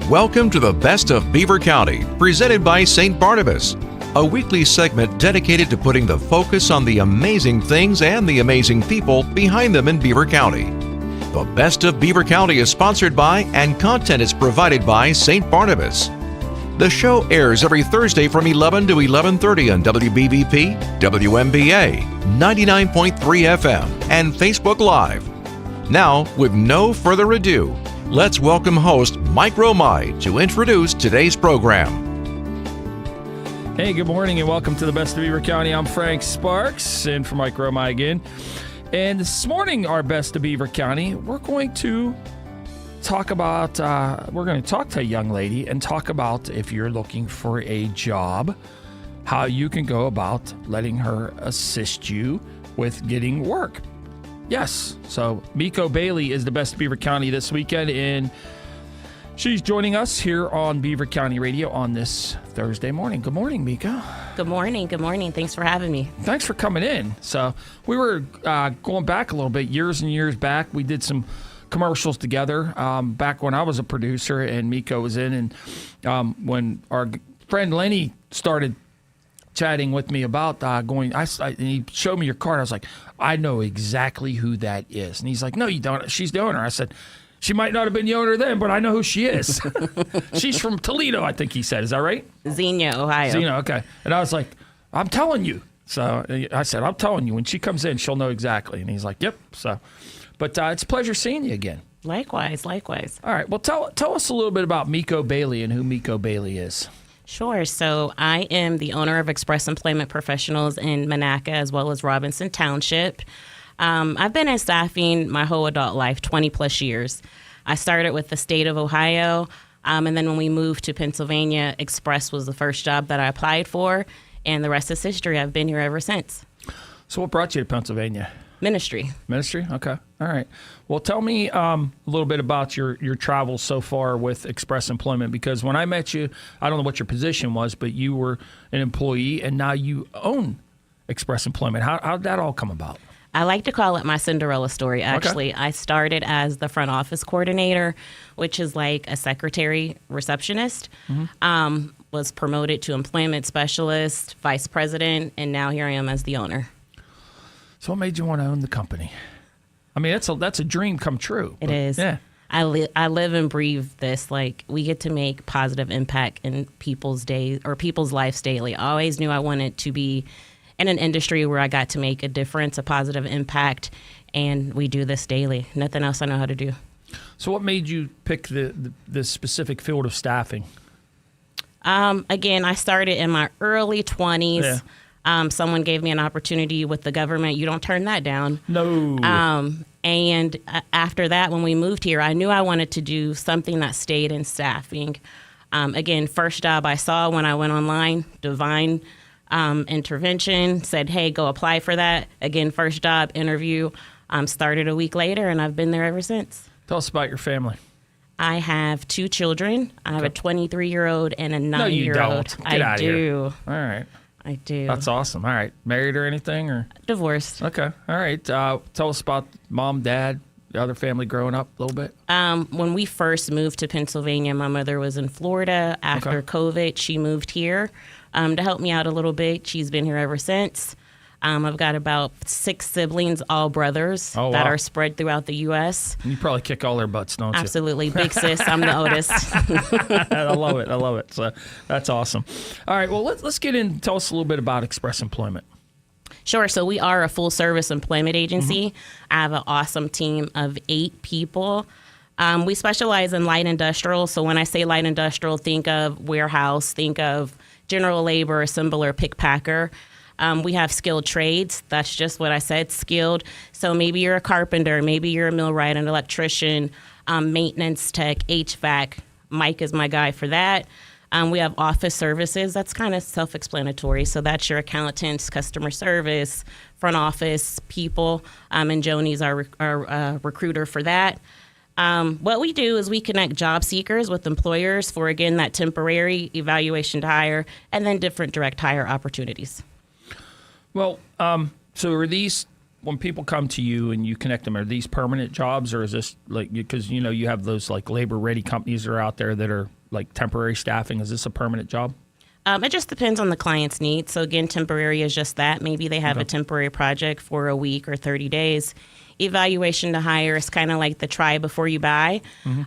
Welcome to the Best of Beaver County, presented by St. Barnabas, a weekly segment dedicated to putting the focus on the amazing things and the amazing people behind them in Beaver County. The Best of Beaver County is sponsored by and content is provided by St. Barnabas. The show airs every Thursday from 11 to 11:30 on WBBP, WMBA, 99.3 FM, and Facebook Live. Now, with no further ado, let's welcome host Mike Romai to introduce today's program. Hey, good morning and welcome to the Best of Beaver County. I'm Frank Sparks, in for Mike Romai again. And this morning, our Best of Beaver County, we're going to talk to a young lady and talk about if you're looking for a job, how you can go about letting her assist you with getting work. Yes, so Miko Bailey is the Best of Beaver County this weekend, and she's joining us here on Beaver County Radio on this Thursday morning. Good morning, Miko. Good morning. Good morning. Thanks for having me. Thanks for coming in. So we were going back a little bit, years and years back. We did some commercials together back when I was a producer and Miko was in. And when our friend Lenny started chatting with me about going, and he showed me your card. I was like, I know exactly who that is. And he's like, no, you don't. She's the owner. I said, she might not have been the owner then, but I know who she is. She's from Toledo, I think he said. Is that right? Xenia, Ohio. Xenia, okay. And I was like, I'm telling you. So I said, I'm telling you. When she comes in, she'll know exactly. And he's like, yep. So, but it's a pleasure seeing you again. Likewise. All right. Well, tell us a little bit about Miko Bailey and who Miko Bailey is. Sure. So I am the owner of Express Employment Professionals in Monaca as well as Robinson Township. I've been in staffing my whole adult life, 20 plus years. I started with the state of Ohio, and then when we moved to Pennsylvania, Express was the first job that I applied for, and the rest is history. I've been here ever since. So what brought you to Pennsylvania? Ministry. Okay. All right. Well, tell me a little bit about your travels so far with Express Employment, because when I met you, I don't know what your position was, but you were an employee, and now you own Express Employment. How did that all come about? I like to call it my Cinderella story, actually. Okay. I started as the front office coordinator, which is like a secretary receptionist, was promoted to employment specialist, vice president, and now here I am as the owner. So what made you want to own the company? I mean, that's a dream come true. It is. Yeah. I live and breathe this. Like, we get to make positive impact in people's days or people's lives daily. I always knew I wanted to be in an industry where I got to make a difference, a positive impact, and we do this daily. Nothing else I know how to do. So what made you pick the specific field of staffing? Again, I started in my early 20s. Yeah. Someone gave me an opportunity with the government. You don't turn that down. No. And after that, when we moved here, I knew I wanted to do something that stayed in staffing. Again, first job I saw when I went online, Divine Intervention, said, hey, go apply for that. Again, first job interview, started a week later, and I've been there ever since. Tell us about your family. I have 2 children. I have a 23-year-old and a 9-year-old. No, you don't. Get out of here. do. All right. I do. That's awesome. All right. Married or anything? Or divorced. Okay. All right. Tell us about mom, dad, the other family growing up a little bit. When we first moved to Pennsylvania, my mother was in Florida. After COVID, she moved here to help me out a little bit. She's been here ever since. I've got about 6 siblings, all brothers, that are spread throughout the U.S. You probably kick all their butts, don't you? Absolutely. Big sis. I'm the oldest. I love it. So that's awesome. All right. Well, let's get in. Tell us a little bit about Express Employment. Sure. So we are a full-service employment agency. I have an awesome team of 8 people. We specialize in light industrial. So when I say light industrial, think of warehouse, think of general labor, assembler, pick packer. We have skilled trades. That's just what I said, skilled. So maybe you're a carpenter, maybe you're a millwright, an electrician, maintenance tech, HVAC. Mike is my guy for that. We have office services. That's kind of self-explanatory. So that's your accountants, customer service, front office people, and Joni's our recruiter for that. What we do is we connect job seekers with employers for, again, that temporary evaluation to hire and then different direct hire opportunities. Well, so are these, when people come to you and you connect them, are these permanent jobs, or is this like, because you have those like labor ready companies that are out there that are like temporary staffing? Is this a permanent job? It just depends on the client's needs. So again, temporary is just that. Maybe they have a temporary project for a week or 30 days. Evaluation to hire is kind of like the try before you buy.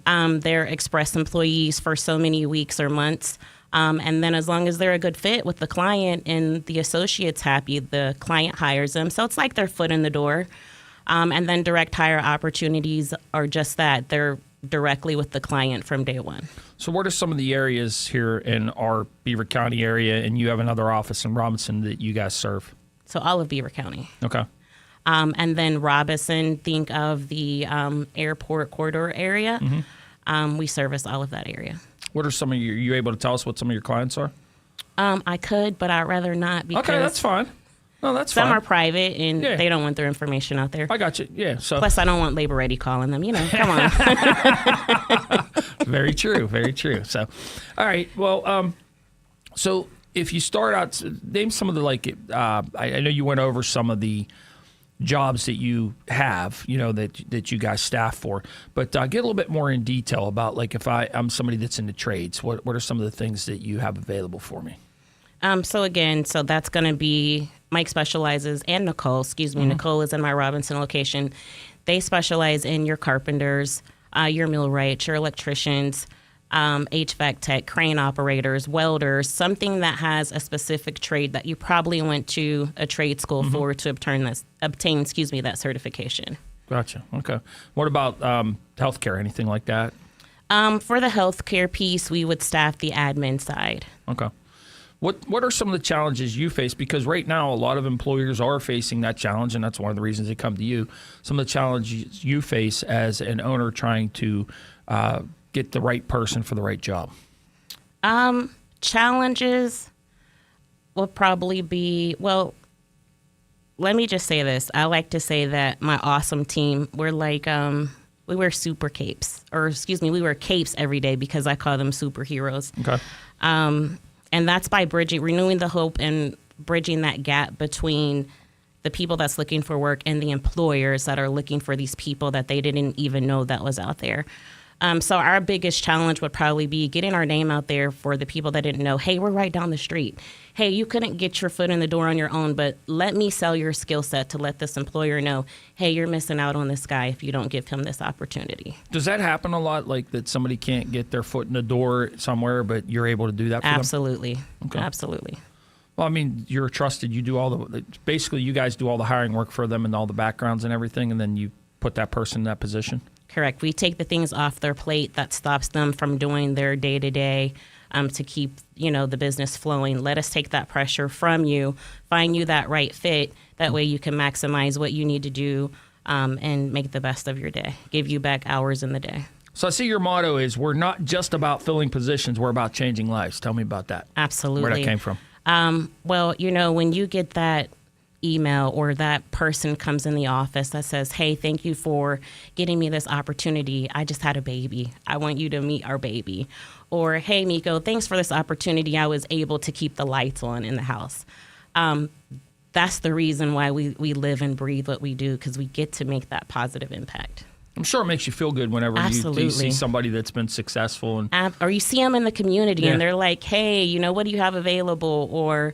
They're express employees for so many weeks or months. And then as long as they're a good fit with the client and the associate's happy, the client hires them. So it's like their foot in the door. And then direct hire opportunities are just that. They're directly with the client from day one. So what are some of the areas here in our Beaver County area, and you have another office in Robinson that you guys serve? So all of Beaver County. Okay. And then Robinson, think of the airport corridor area. We service all of that area. What are some of your, are you able to tell us what some of your clients are? I could, but I'd rather not because Okay, that's fine. No, that's some fine. are private and Yeah. they don't want their information out there. I got you. Yeah. So Plus, I don't want Labor Ready calling them. Come on. very true. Very true. So, all right. Well, so if you start out, name some of the I know you went over some of the jobs that you have, that you guys staff for, but get a little bit more in detail about if I'm somebody that's in the trades, what are some of the things that you have available for me? So that's going to be Mike specializes, and Nicole, Nicole is in my Robinson location. They specialize in your carpenters, your millwrights, your electricians, HVAC tech, crane operators, welders, something that has a specific trade that you probably went to a trade school for to obtain that certification. Gotcha. Okay. What about healthcare? Anything like that? For the healthcare piece, we would staff the admin side. Okay. What are some of the challenges you face? Because right now, a lot of employers are facing that challenge, and that's one of the reasons they come to you. Some of the challenges you face as an owner trying to get the right person for the right job. Challenges will probably be, well, let me just say this. I like to say that my awesome team, we're like, we wear super capes, we wear capes every day because I call them superheroes. Okay. And that's by renewing the hope and bridging that gap between the people that's looking for work and the employers that are looking for these people that they didn't even know that was out there. So our biggest challenge would probably be getting our name out there for the people that didn't know, hey, we're right down the street. Hey, you couldn't get your foot in the door on your own, but let me sell your skill set to let this employer know, hey, you're missing out on this guy if you don't give him this opportunity. Does that happen a lot, that somebody can't get their foot in the door somewhere, but you're able to do that for Absolutely. them? Okay. Absolutely. Well, I mean, you're trusted. You do basically you guys do all the hiring work for them and all the backgrounds and everything, and then you put that person in that position? Correct. We take the things off their plate that stops them from doing their day-to-day to keep, the business flowing. Let us take that pressure from you, find you that right fit. That way you can maximize what you need to do and make the best of your day, give you back hours in the day. So I see your motto is we're not just about filling positions, we're about changing lives. Tell me about that. Absolutely. Where that came from. Well, when you get that email or that person comes in the office that says, hey, thank you for getting me this opportunity. I just had a baby. I want you to meet our baby. Or, hey, Miko, thanks for this opportunity. I was able to keep the lights on in the house. That's the reason why we live and breathe what we do, because we get to make that positive impact. I'm sure it makes you feel good whenever you see somebody that's been successful. Or you see them in the community Yeah. and they're like, hey, what do you have available? Or,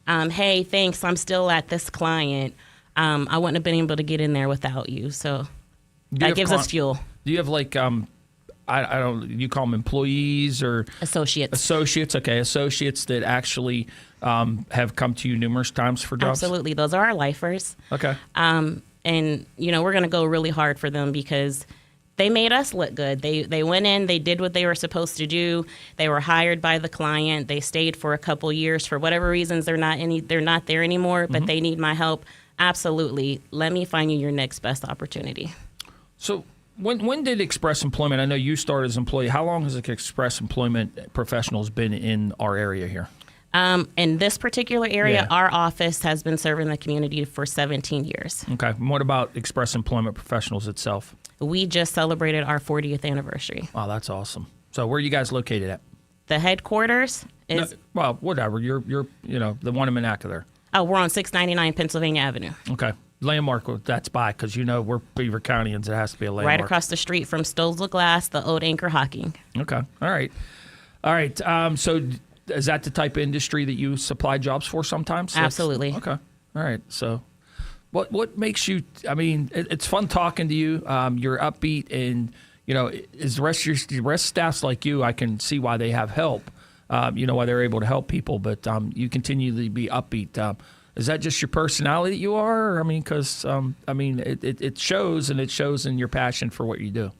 hey, thanks, I'm still at this client. I wouldn't have been able to get in there without you. So that gives us fuel. Do you have I don't, you call them employees or? Associates. Associates, okay. Associates that actually have come to you numerous times for jobs? Absolutely. Those are our lifers. Okay. And, we're going to go really hard for them because they made us look good. They went in, they did what they were supposed to do. They were hired by the client. They stayed for a couple years. For whatever reasons, they're not there anymore, but they need my help. Absolutely. Let me find you your next best opportunity. So when did Express Employment, I know you started as an employee, how long has Express Employment Professionals been in our area here? In this particular area, Yeah. our office has been serving the community for 17 years. Okay. And what about Express Employment Professionals itself? We just celebrated our 40th anniversary. Wow, that's awesome. So where are you guys located at? The headquarters is... No, well, whatever. You're the one in Monaca there. Oh, we're on 699 Pennsylvania Avenue. Okay. Landmark, that's by, because we're Beaver Countyans. It has to be a landmark. Right across the street from Stoles of Glass, the old Anchor Hockey. Okay. All right. All right. So is that the type of industry that you supply jobs for sometimes? Absolutely. Okay. All right. So what makes you, I mean, it's fun talking to you. You're upbeat, and, is the rest of staff's like you, I can see why they have help, why they're able to help people, but you continue to be upbeat. Is that just your personality that you are? I mean, because, it shows, and it shows in your passion for what you do.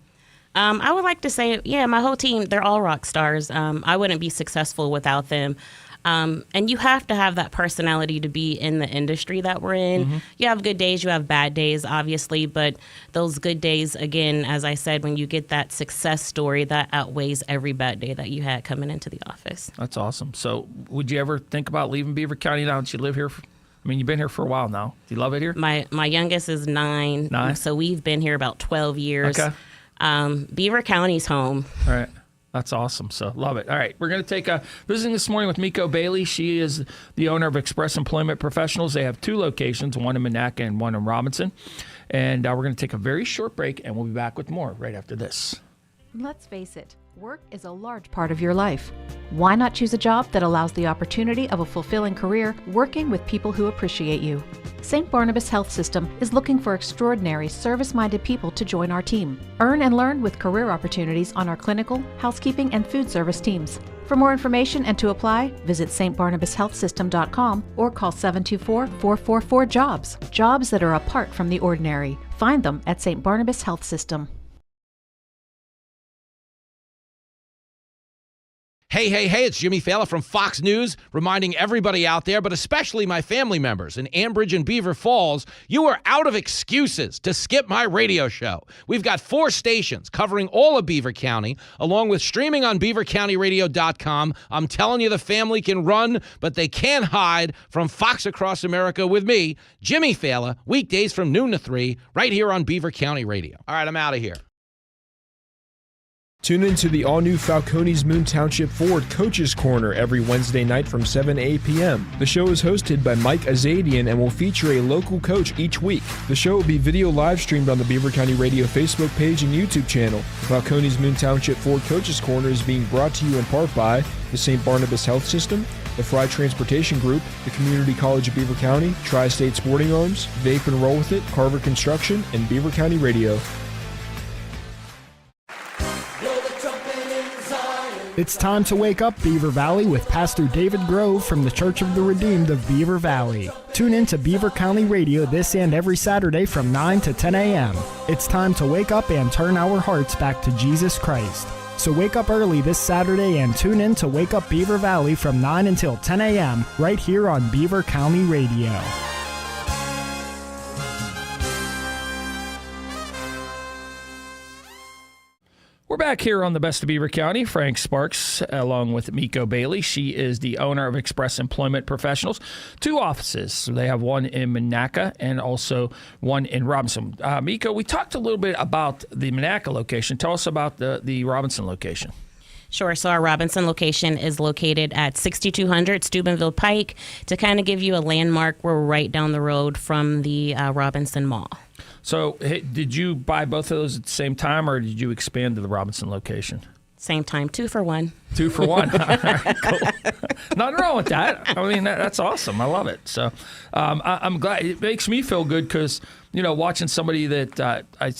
I would like to say, my whole team, they're all rock stars. I wouldn't be successful without them. And you have to have that personality to be in the industry that we're in. Mm-hmm. You have good days, you have bad days, obviously, but those good days, again, as I said, when you get that success story, that outweighs every bad day that you had coming into the office. That's awesome. So would you ever think about leaving Beaver County now that you live here? You've been here for a while now. Do you love it here? My youngest is 9. 9? So we've been here about 12 years. Okay. Beaver County's home. All right. That's awesome. So love it. All right. We're going to take a visiting this morning with Miko Bailey. She is the owner of Express Employment Professionals. They have 2 locations, one in Monaca and one in Robinson. And we're going to take a very short break, and we'll be back with more right after this. Let's face it, work is a large part of your life. Why not choose a job that allows the opportunity of a fulfilling career working with people who appreciate you? St. Barnabas Health System is looking for extraordinary, service-minded people to join our team. Earn and learn with career opportunities on our clinical, housekeeping, and food service teams. For more information and to apply, visit stbarnabashealthsystem.com or call 724-444-JOBS. Jobs that are apart from the ordinary. Find them at St. Barnabas Health System. Hey, it's Jimmy Fallon from Fox News, reminding everybody out there, but especially my family members in Ambridge and Beaver Falls, you are out of excuses to skip my radio show. We've got 4 stations covering all of Beaver County, along with streaming on beavercountyradio.com. I'm telling you, the family can run, but they can't hide from Fox Across America with me, Jimmy Fallon, weekdays from noon to 3, right here on Beaver County Radio. All right, I'm out of here. Tune into the all-new Falcones Moon Township Ford Coaches Corner every Wednesday night from 7 to 8 p.m. The show is hosted by Mike Azadian and will feature a local coach each week. The show will be video live streamed on the Beaver County Radio Facebook page and YouTube channel. Falcones Moon Township Ford Coaches Corner is being brought to you in part by the St. Barnabas Health System, the Fry Transportation Group, the Community College of Beaver County, Tri-State Sporting Arms, Vape and Roll With It, Carver Construction, and Beaver County Radio. It's time to wake up, Beaver Valley, with Pastor David Grove from the Church of the Redeemed of Beaver Valley. Tune in to Beaver County Radio this and every Saturday from 9 to 10 a.m. It's time to wake up and turn our hearts back to Jesus Christ. So wake up early this Saturday and tune in to Wake Up Beaver Valley from 9 until 10 a.m. right here on Beaver County Radio. We're back here on the Best of Beaver County. Frank Sparks, along with Miko Bailey. She is the owner of Express Employment Professionals. 2 offices. So they have one in Monaca and also one in Robinson. Miko, we talked a little bit about the Monaca location. Tell us about the Robinson location. Sure. So our Robinson location is located at 6200 Steubenville Pike. To kind of give you a landmark, we're right down the road from the Robinson Mall. So did you buy both of those at the same time, or did you expand to the Robinson location? Same time, 2 for 1. 2 for 1. All right, cool. Nothing wrong with that. I mean, that's awesome. I love it. So I'm glad. It makes me feel good because, watching somebody that I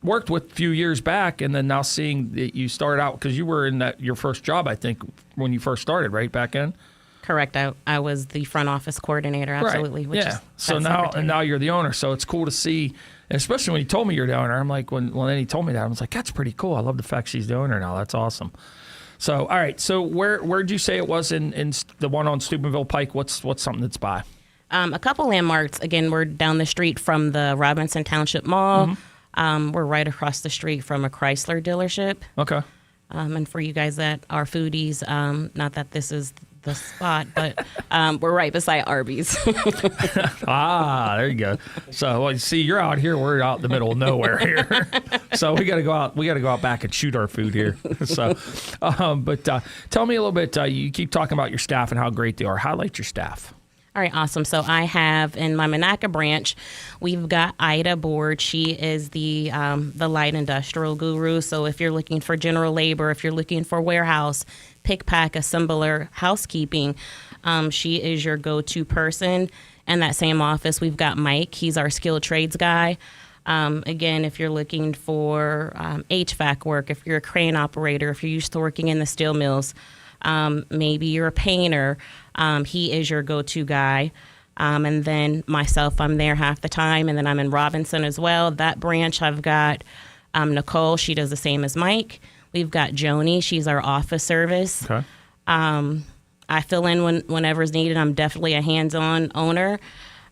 worked with a few years back, and then now seeing that you started out, because you were in your first job, I think, when you first started, right, back in? Correct. I was the front office coordinator, absolutely. Right. Yeah. So now you're the owner. So it's cool to see, especially when you told me you're the owner. I'm like, when he told me that, I was like, that's pretty cool. I love the fact she's the owner now. That's awesome. So, all right. So where'd you say it was in the one on Steubenville Pike? What's something that's by? A couple landmarks. Again, we're down the street from the Robinson Township Mall. Mm-hmm. We're right across the street from a Chrysler dealership. Okay. And for you guys that are foodies, not that this is the spot, but we're right beside Arby's. There you go. So, you see, you're out here. We're out in the middle of nowhere here. So we got to go out. We got to go out back and shoot our food here. So, but tell me a little bit. You keep talking about your staff and how great they are. Highlight your staff. All right, awesome. So I have in my Monaca branch, we've got Ida Board. She is the light industrial guru. So if you're looking for general labor, if you're looking for warehouse, pick, pack, assembler, housekeeping, she is your go-to person. In that same office, we've got Mike. He's our skilled trades guy. Again, if you're looking for HVAC work, if you're a crane operator, if you're used to working in the steel mills, maybe you're a painter, he is your go-to guy. And then myself, I'm there half the time, and then I'm in Robinson as well. That branch, I've got Nicole. She does the same as Mike. We've got Joni. She's our office service. Okay. I fill in whenever's needed. I'm definitely a hands-on owner.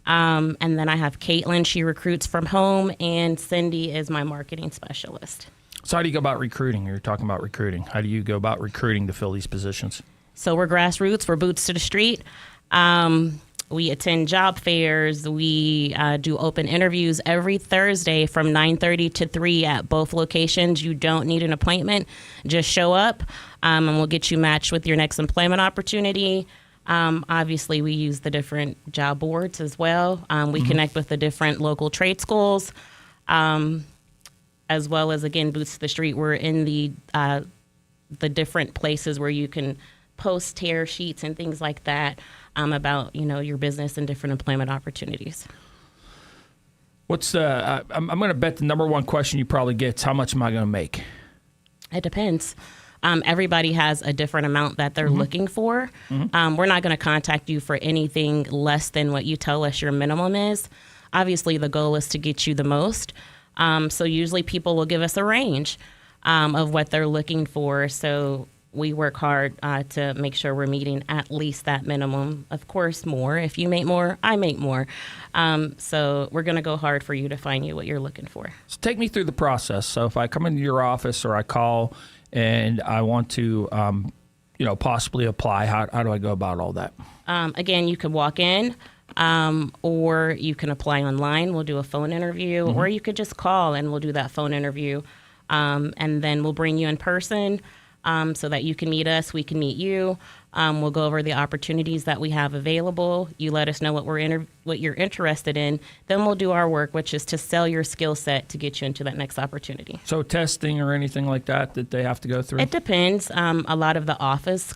And then I have Caitlin. She recruits from home, and Cindy is my marketing specialist. So how do you go about recruiting? You're talking about recruiting. How do you go about recruiting to fill these positions? So we're grassroots. We're boots to the street. We attend job fairs. We do open interviews every Thursday from 9:30 to 3 at both locations. You don't need an appointment. Just show up, and we'll get you matched with your next employment opportunity. Obviously, we use the different job boards as well. We connect with the different local trade schools, as well as, again, boots to the street. We're in the different places where you can post tear sheets and things like that about your business and different employment opportunities. What's the? I'm going to bet the number one question you probably get is, how much am I going to make? It depends. Everybody has a different amount that they're looking for. We're not going to contact you for anything less than what you tell us your minimum is. Obviously, the goal is to get you the most. So usually people will give us a range of what they're looking for. So we work hard to make sure we're meeting at least that minimum. Of course, more. If you make more, I make more. So we're going to go hard for you to find you what you're looking for. So take me through the process. So if I come into your office or I call and I want to, possibly apply, how do I go about all that? Again, you can walk in, or you can apply online. We'll do a phone interview, or you could just call and we'll do that phone interview. And then we'll bring you in person so that you can meet us, we can meet you. We'll go over the opportunities that we have available. You let us know what you're interested in. Then we'll do our work, which is to sell your skill set to get you into that next opportunity. So testing or anything like that they have to go through? It depends. A lot of the office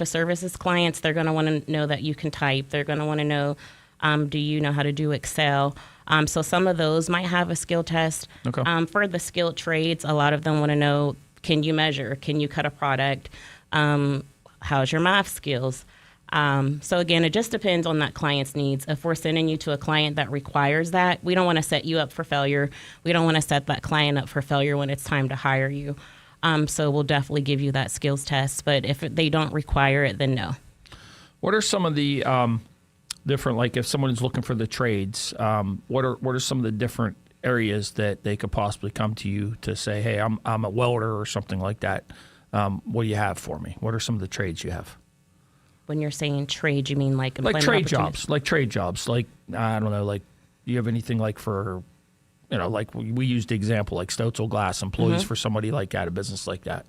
services clients, they're going to want to know that you can type. They're going to want to know, do you know how to do Excel? So some of those might have a skill test. Okay. For the skilled trades, a lot of them want to know, can you measure? Can you cut a product? How's your math skills? So again, it just depends on that client's needs. If we're sending you to a client that requires that, we don't want to set you up for failure. We don't want to set that client up for failure when it's time to hire you. So we'll definitely give you that skills test. But if they don't require it, then no. What are some of the different, like if someone is looking for the trades, what are some of the different areas that they could possibly come to you to say, hey, I'm a welder or something like that? What do you have for me? What are some of the trades you have? When you're saying trade, you mean like employment trade opportunities? jobs, like trade jobs. Like, I don't know, like, do you have anything like for, like we used the example, like Stotzel Glass employees for somebody like that, a business like that?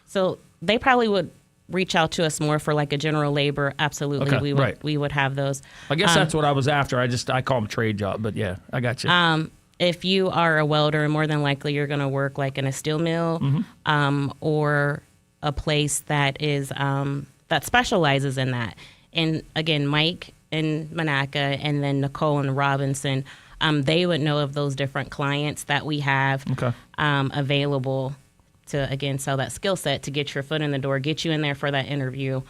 So they probably would reach out to us more for like a general labor. Absolutely. Okay, we would have those. I guess that's what I was after. I call them trade job, but yeah, I got you. If you are a welder, more than likely you're going to work like in a steel mill, or a place that is that specializes in that. And again, Mike in Monaca and then Nicole and Robinson, they would know of those different clients that we have available to, again, sell that skill set to get your foot in the door, get you in there for that interview.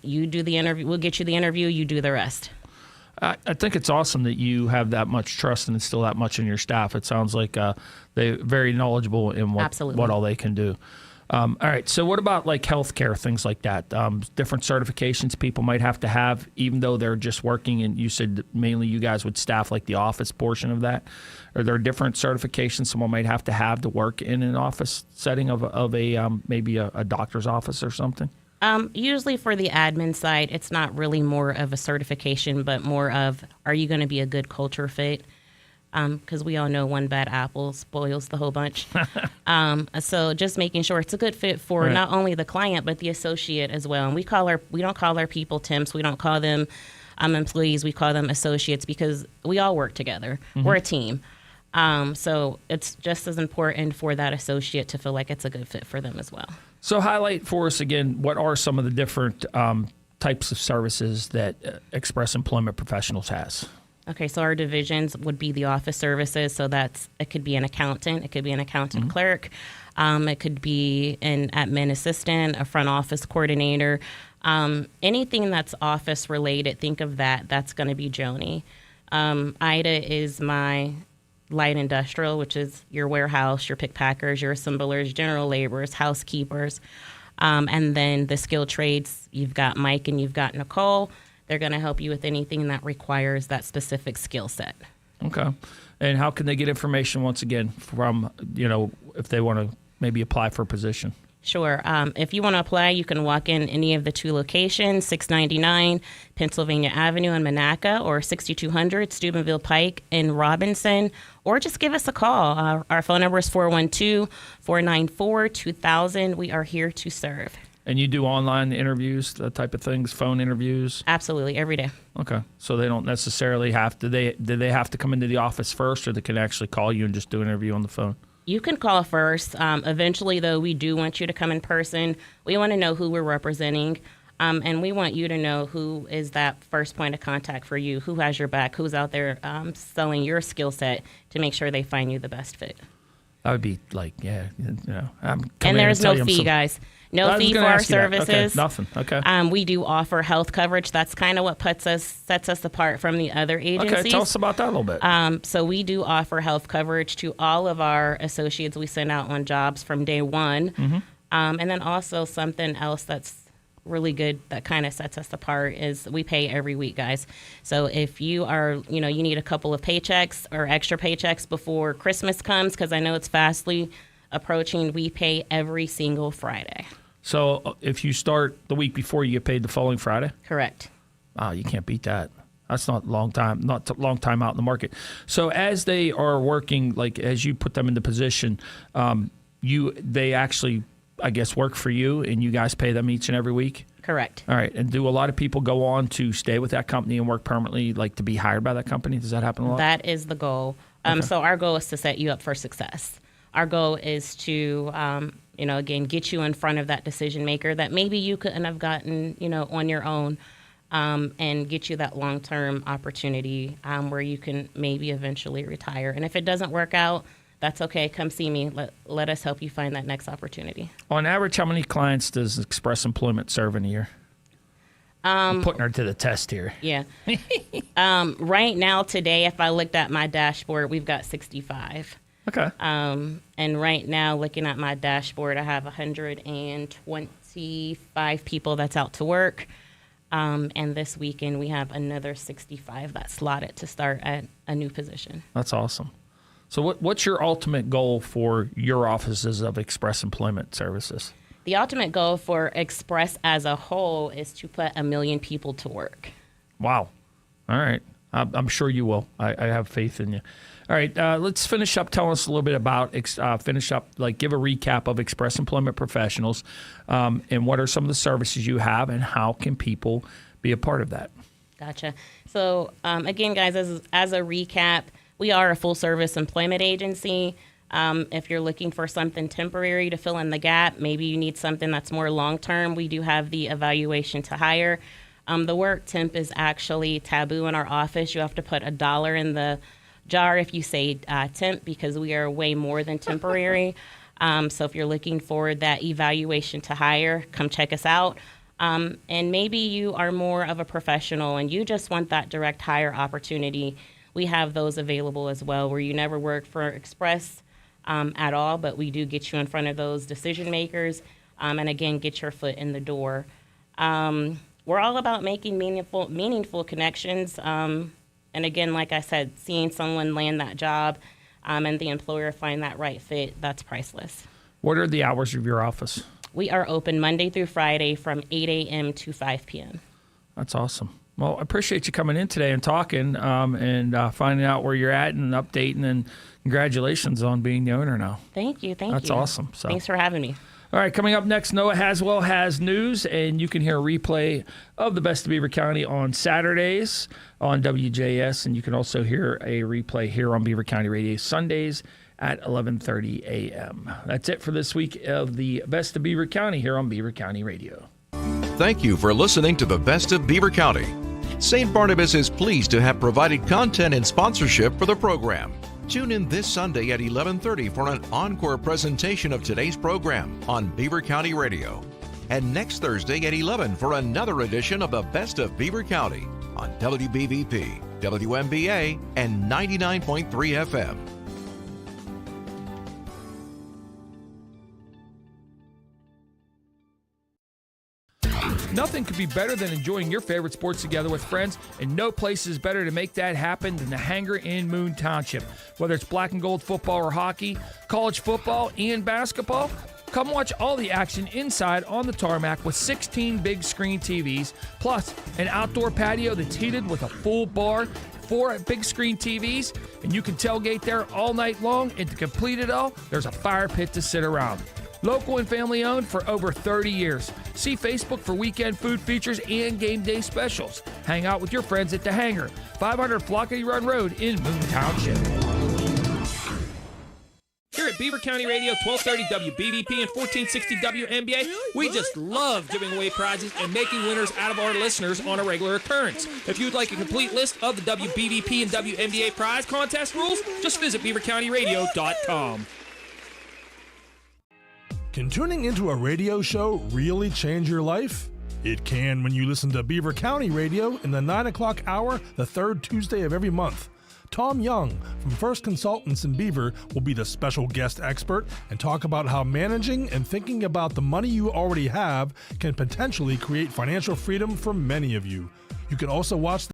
You do the interview, we'll get you the interview, you do the rest. I think it's awesome that you have that much trust and instill that much in your staff. It sounds like they're very knowledgeable in what all they can do. All right, so what about like healthcare, things like that? Different certifications people might have to have, even though they're just working, and you said mainly you guys would staff like the office portion of that. Are there different certifications someone might have to work in an office setting of a maybe a doctor's office or something? Usually for the admin side, it's not really more of a certification, but more of, are you going to be a good culture fit? Because we all know one bad apple spoils the whole bunch. So just making sure it's a good fit for not only the client, but the associate as well. And we don't call our people temps. We don't call them employees. We call them associates because we all work together. We're a team. So it's just as important for that associate to feel like it's a good fit for them as well. So highlight for us again, what are some of the different types of services that Express Employment Professionals has? Okay, so our divisions would be the office services. So it could be an accountant, it could be an accountant clerk, it could be an admin assistant, a front office coordinator, anything that's office related. Think of that. That's going to be Joni. Ida is my light industrial, which is your warehouse, your pick packers, your assemblers, general laborers, housekeepers, and then the skilled trades. You've got Mike and you've got Nicole. They're going to help you with anything that requires that specific skill set. Okay. And how can they get information, once again, from, if they want to maybe apply for a position? Sure. If you want to apply, you can walk in any of the two locations, 699 Pennsylvania Avenue in Monaca or 6200 Steubenville Pike in Robinson, or just give us a call. Our phone number is 412-494-2000. We are here to serve. And you do online interviews, that type of things, phone interviews? Absolutely, every day. Okay. So they don't necessarily have to, do they have to come into the office first, or they can actually call you and just do an interview on the phone? You can call first. Eventually, though, we do want you to come in person. We want to know who we're representing, and we want you to know who is that first point of contact for you, who has your back, who's out there selling your skill set to make sure they find you the best fit. That would be like, And there's no fee, guys. No fee for our services. Okay, nothing. Okay. We do offer health coverage. That's kind of what sets us apart from the other agencies. Okay, tell us about that a little bit. So we do offer health coverage to all of our associates we send out on jobs from day one. And then also something else that's really good that kind of sets us apart is we pay every week, guys. So if you are, you need a couple of paychecks or extra paychecks before Christmas comes, because I know it's fastly approaching, we pay every single Friday. So if you start the week before, you get paid the following Friday? Correct. Wow, you can't beat that. That's not a long time out in the market. So as they are working, like as you put them into position, they actually, I guess, work for you, and you guys pay them each and every week? Correct. All right. And do a lot of people go on to stay with that company and work permanently, like to be hired by that company? Does that happen a lot? That is the goal. So our goal is to set you up for success. Our goal is to, again, get you in front of that decision maker that maybe you couldn't have gotten, on your own, and get you that long-term opportunity where you can maybe eventually retire. And if it doesn't work out, that's okay. Come see me. Let us help you find that next opportunity. On average, how many clients does Express Employment serve in a year? I'm putting her to the test here. Yeah. Right now, today, if I looked at my dashboard, we've got 65. Okay. And right now, looking at my dashboard, I have 125 people that's out to work. And this weekend, we have another 65 that's slotted to start at a new position. That's awesome. So what's your ultimate goal for your offices of Express Employment Services? The ultimate goal for Express as a whole is to put 1 million people to work. Wow. All right. I'm sure you will. I have faith in you. All right, let's finish up. Tell us a little bit about, give a recap of Express Employment Professionals, and what are some of the services you have, and how can people be a part of that? Gotcha. So, again, guys, as a recap, we are a full-service employment agency. If you're looking for something temporary to fill in the gap, maybe you need something that's more long-term, we do have the evaluation to hire. The word temp is actually taboo in our office. You have to put $1 in the jar if you say temp, because we are way more than temporary. So if you're looking for that evaluation to hire, come check us out. And maybe you are more of a professional and you just want that direct hire opportunity. We have those available as well, where you never work for Express at all, but we do get you in front of those decision makers, and again, get your foot in the door. We're all about making meaningful connections. And again, like I said, seeing someone land that job and the employer find that right fit, that's priceless. What are the hours of your office? We are open Monday through Friday from 8 a.m. to 5 p.m. That's awesome. Well, I appreciate you coming in today and talking and finding out where you're at and updating, and congratulations on being the owner now. Thank you. That's awesome. So, thanks for having me. All right, coming up next, Noah Haswell has news, and you can hear a replay of the Best of Beaver County on Saturdays on WJS, and you can also hear a replay here on Beaver County Radio Sundays at 11:30 a.m. That's it for this week of the Best of Beaver County here on Beaver County Radio. Thank you for listening to the Best of Beaver County. St. Barnabas is pleased to have provided content and sponsorship for the program. Tune in this Sunday at 11:30 for an encore presentation of today's program on Beaver County Radio. And next Thursday at 11 for another edition of the Best of Beaver County on WBVP, WMBA, and 99.3 FM. Nothing could be better than enjoying your favorite sports together with friends, and no place is better to make that happen than the Hangar in Moon Township. Whether it's black and gold football or hockey, college football, and basketball, come watch all the action inside on the tarmac with 16 big screen TVs, plus an outdoor patio that's heated with a full bar, 4 big screen TVs, and you can tailgate there all night long, and to complete it all, there's a fire pit to sit around. Local and family owned for over 30 years. See Facebook for weekend food features and game day specials. Hang out with your friends at the Hangar, 500 Flockety Run Road in Moon Township. Here at Beaver County Radio, 1230 WBVP and 1460 WNBA, we just love giving away prizes and making winners out of our listeners on a regular occurrence. If you'd like a complete list of the WBVP and WNBA prize contest rules, just visit beavercountyradio.com. Can tuning into a radio show really change your life? It can when you listen to Beaver County Radio in the 9 o'clock hour, the third Tuesday of every month. Tom Young from First Consultants in Beaver will be the special guest expert and talk about how managing and thinking about the money you already have can potentially create financial freedom for many of you. You can also watch